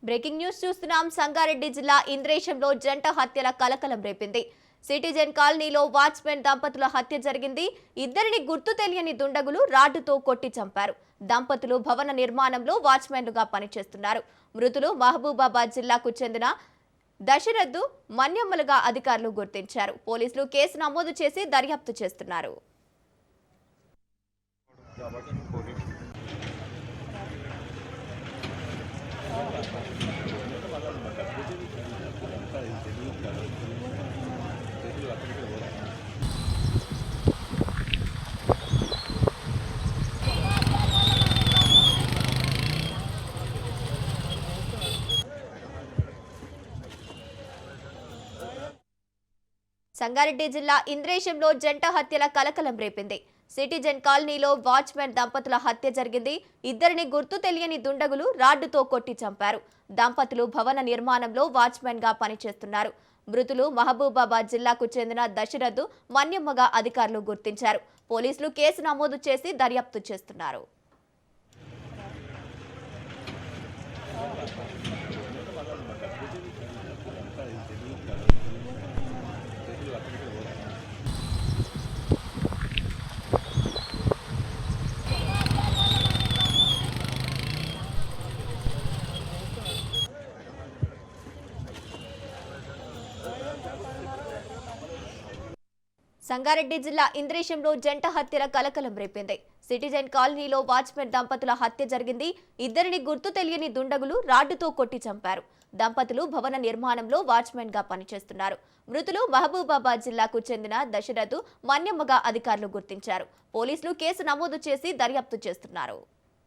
Breaking news చూస్తున్నాం. సంగారెడ్డి జిల్లా ఇంద్రేశంలో జంట హత్యల కలకలం రేపింది. సిటిజన్ కాలనీలో వాచ్మెన్ దంపతుల హత్య జరిగింది. ఇద్దరిని గుర్తు తెలియని దుండగులు రాడ్డుతో కొట్టి చంపారు. దంపతులు భవన నిర్మాణంలో వాచ్మెన్లుగా పనిచేస్తున్నారు. మృతులు మహబూబాబాద్ జిల్లాకు చెందిన దశరథ్ మన్యమ్మలుగా అధికారులు గుర్తించారు. పోలీసులు కేసు నమోదు చేసి దర్యాప్తు చేస్తున్నారు. సంగారెడ్డి జిల్లా ఇంద్రేశంలో జంట హత్యల కలకలం రేపింది. సిటిజన్ కాలనీలో వాచ్మెన్ దంపతుల హత్య జరిగింది. ఇద్దరిని గుర్తు తెలియని దుండగులు రాడ్డుతో కొట్టి చంపారు. దంపతులు భవన నిర్మాణంలో వాచ్మెన్ గా పనిచేస్తున్నారు. మృతులు మహబూబాబాద్ జిల్లాకు చెందిన దశరథ్ మన్యమ్మగా అధికారులు గుర్తించారు. పోలీసులు కేసు నమోదు చేసి దర్యాప్తు చేస్తున్నారు. సంగారెడ్డి జిల్లా ఇంద్రేశంలో జంట హత్యల కలకలం రేపింది. సిటిజన్ కాలనీలో వాచ్మెన్ దంపతుల హత్య జరిగింది. ఇద్దరిని గుర్తు తెలియని దుండగులు రాడ్డుతో కొట్టి చంపారు. దంపతులు భవన నిర్మాణంలో వాచ్మెన్ గా పనిచేస్తున్నారు. మృతులు మహబూబాబాద్ జిల్లాకు చెందిన దశరథ్ మన్యమ్మగా అధికారులు గుర్తించారు. పోలీసులు కేసు నమోదు చేసి దర్యాప్తు చేస్తున్నారు.